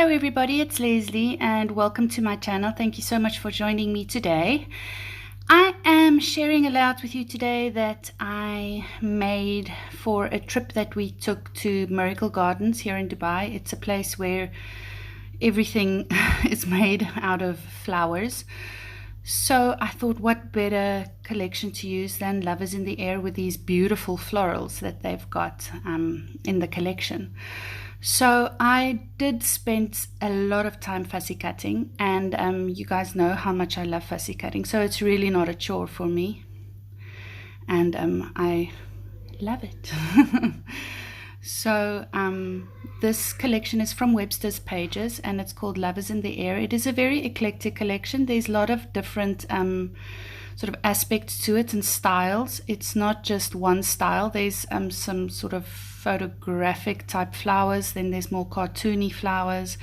Hello everybody, it's Leslie and welcome to my channel. Thank you so much for joining me today. I am sharing a layout with you today that I made for a trip that we took to Miracle Gardens here in Dubai. It's a place where everything is made out of flowers. So I thought what better collection to use than Lovers in the Air with these beautiful florals that they've got in the collection. So I did spend a lot of time fussy cutting, and you guys know how much I love fussy cutting, so it's really not a chore for me, and I love it. So this collection is from Webster's pages and it's called Lovers in the Air. It is a very eclectic collection. There's a lot of different sort of aspects to it and styles. It's not just one style. There's some sort of photographic type flowers, then there's more cartoony flowers,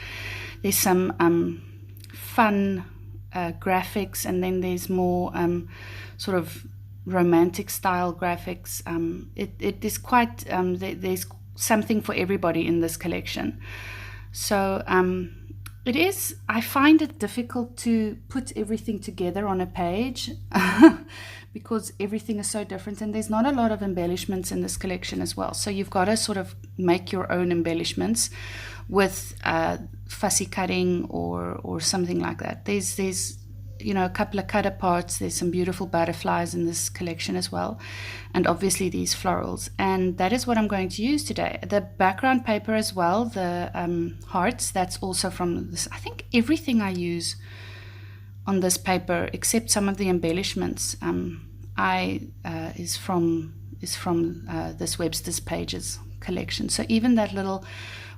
there's some fun graphics, and then there's more sort of romantic style graphics. It is quite there's something for everybody in this collection. So it is, I find it difficult to put everything together on a page because everything is so different, and there's not a lot of embellishments in this collection as well. So you've got to sort of make your own embellishments with fussy cutting or something like that. There's you know, a couple of cut aparts. There's some beautiful butterflies in this collection as well, and obviously these florals, and that is what I'm going to use today. The background paper as well, the hearts, that's also from this. I think everything I use on this paper except some of the embellishments is from this Webster's pages collection. So even that little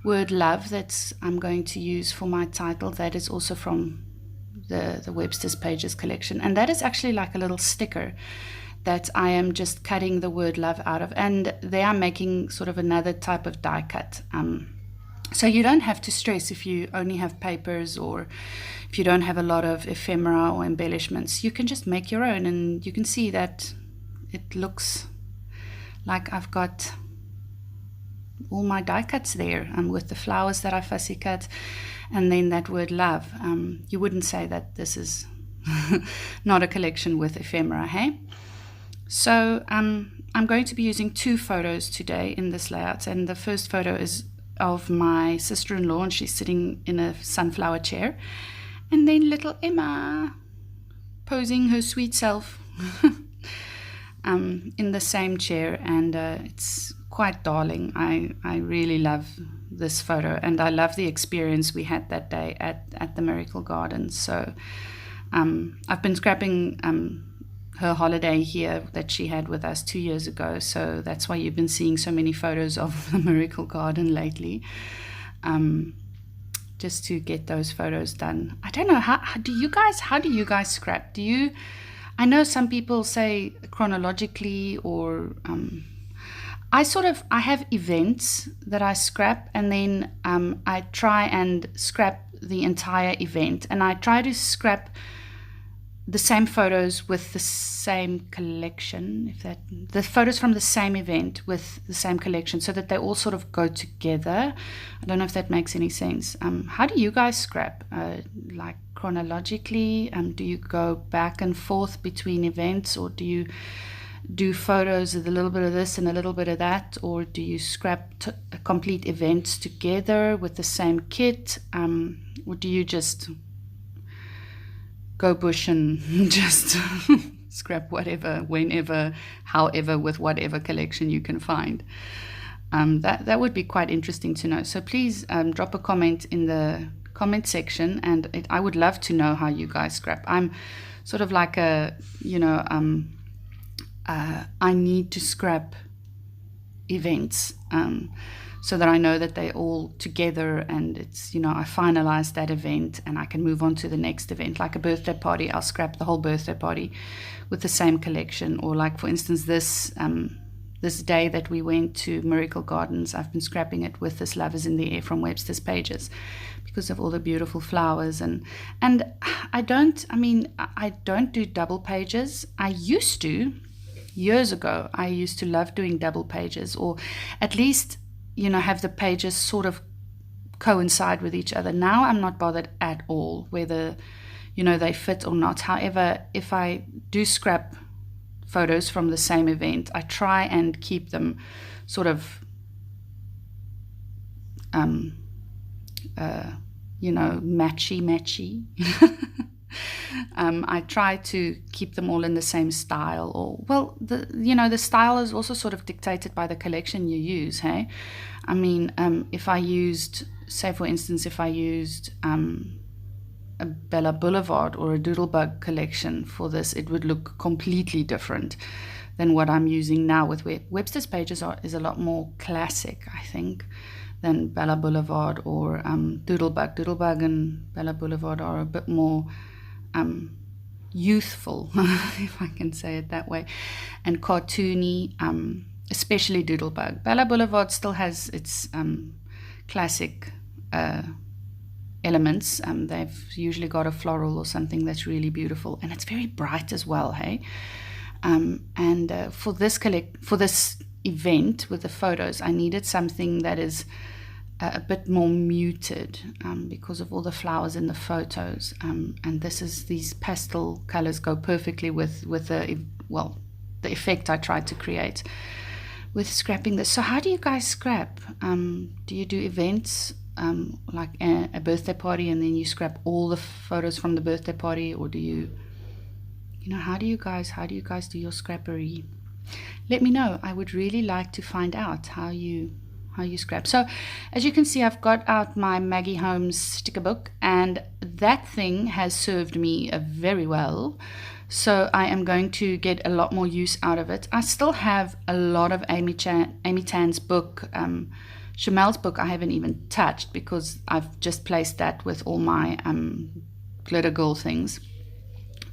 word love that I'm going to use for my title, that is also from the Webster's pages collection, and that is actually like a little sticker that I am just cutting the word love out of, and they are making sort of another type of die cut. So you don't have to stress if you only have papers or if you don't have a lot of ephemera or embellishments. You can just make your own, and you can see that it looks like I've got all my die cuts there with the flowers that I fussy cut, and then that word love. You wouldn't say that this is not a collection with ephemera, hey? So I'm going to be using two photos today in this layout, and the first photo is of my sister-in-law, and she's sitting in a sunflower chair, and then little Emma posing her sweet self in the same chair, and it's quite darling. I really love this photo, and I love the experience we had that day at the Miracle Gardens. So I've been scrapping her holiday here that she had with us 2 years ago, so that's why you've been seeing so many photos of the Miracle Garden lately, just to get those photos done. I don't know, how do you guys scrap? I know some people say chronologically, or I have events that I scrap, and then I try and scrap the entire event, and I try to scrap the same photos with the same collection, the photos from the same event with the same collection, so that they all sort of go together. I don't know if that makes any sense. How do you guys scrap? Like chronologically? Do you go back and forth between events, or do you do photos with a little bit of this and a little bit of that, or do you scrap complete events together with the same kit, or do you just go bush and just scrap whatever, whenever, however, with whatever collection you can find? That would be quite interesting to know. So please drop a comment in the comment section, and I would love to know how you guys scrap. I'm sort of like a, you know, I need to scrap events so that I know that they're all together, and it's, you know, I finalize that event and I can move on to the next event. Like a birthday party, I'll scrap the whole birthday party with the same collection. Or like, for instance, this day that we went to Miracle Gardens, I've been scrapping it with this Lovers in the Air from Webster's pages because of all the beautiful flowers. And I don't do double pages. I used to. Years ago, I used to love doing double pages, or at least, you know, have the pages sort of coincide with each other. Now I'm not bothered at all whether, you know, they fit or not. However, if I do scrap photos from the same event, I try and keep them sort of, you know, matchy. I try to keep them all in the same style, or, well, the style is also sort of dictated by the collection you use, hey? I mean, if I used, say for instance, if I used a Bella Boulevard or a Doodlebug collection for this, it would look completely different than what I'm using now with Webster's pages is a lot more classic, I think, than Bella Boulevard or Doodlebug. Doodlebug and Bella Boulevard are a bit more youthful, if I can say it that way, and cartoony, especially Doodlebug. Bella Boulevard still has its classic elements. They've usually got a floral or something that's really beautiful, and it's very bright as well, hey? For this event with the photos, I needed something that is a bit more muted because of all the flowers in the photos, and these pastel colors go perfectly with the effect I tried to create with scrapping this. So how do you guys scrap? Do you do events like a birthday party and then you scrap all the photos from the birthday party, or do you know, how do you guys do your scrappery? Let me know. I would really like to find out how you scrap. So as you can see, I've got out my Maggie Holmes sticker book, and that thing has served me very well. So I am going to get a lot more use out of it. I still have a lot of Amy Tan's book. Chamel's book I haven't even touched because I've just placed that with all my glitter girl things.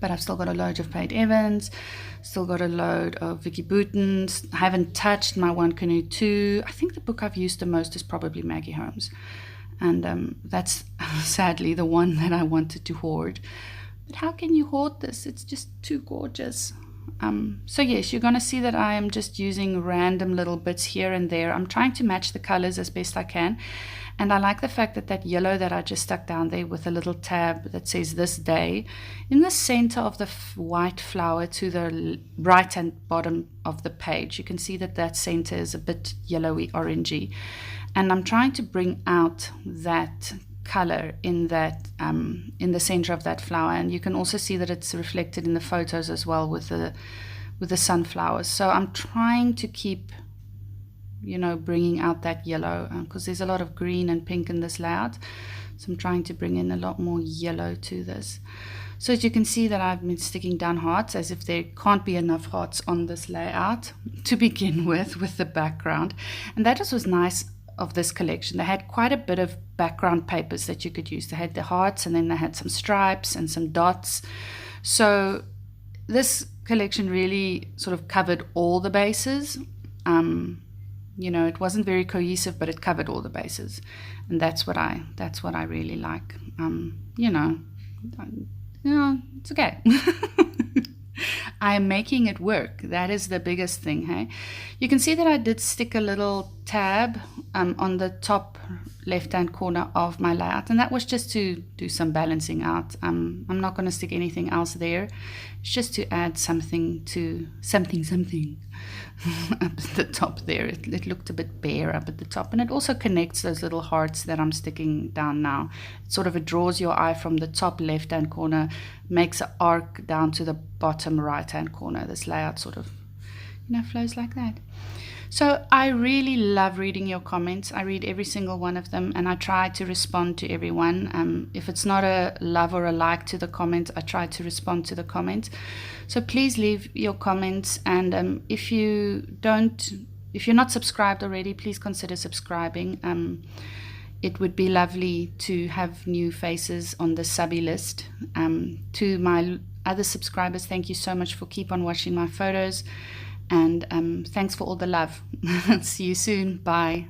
But I've still got a load of Paige Evans, still got a load of Vicky Bouton's. I haven't touched my One Canoe 2. I think the book I've used the most is probably Maggie Holmes. And that's sadly the one that I wanted to hoard. But how can you hoard this? It's just too gorgeous. So yes, you're going to see that I am just using random little bits here and there. I'm trying to match the colors as best I can. And I like the fact that that yellow that I just stuck down there with a little tab that says this day, in the center of the white flower to the right hand bottom of the page, you can see that that center is a bit yellowy orangey. And I'm trying to bring out that color in that in the center of that flower, and you can also see that it's reflected in the photos as well with the sunflowers. So I'm trying to keep, you know, bringing out that yellow because there's a lot of green and pink in this layout, so I'm trying to bring in a lot more yellow to this. So as you can see that I've been sticking down hearts, as if there can't be enough hearts on this layout to begin with the background. And that was nice of this collection. They had quite a bit of background papers that you could use. They had the hearts, and then they had some stripes and some dots. So this collection really sort of covered all the bases. You know, it wasn't very cohesive, but it covered all the bases, and that's what I really like. You know, it's okay. I am making it work. That is the biggest thing, hey? You can see that I did stick a little tab on the top left-hand corner of my layout, and that was just to do some balancing out. I'm not going to stick anything else there. It's just to add something to something up at the top there. It looked a bit bare up at the top, and it also connects those little hearts that I'm sticking down now. It draws your eye from the top left-hand corner, makes an arc down to the bottom right-hand corner. This layout sort of, you know, flows like that. So I really love reading your comments. I read every single one of them, and I try to respond to everyone. If it's not a love or a like to the comment, I try to respond to the comment. So please leave your comments, and if you're not subscribed already, please consider subscribing. It would be lovely to have new faces on the subby list. To my other subscribers, thank you so much for keep on watching my photos. And thanks for all the love. See you soon. Bye.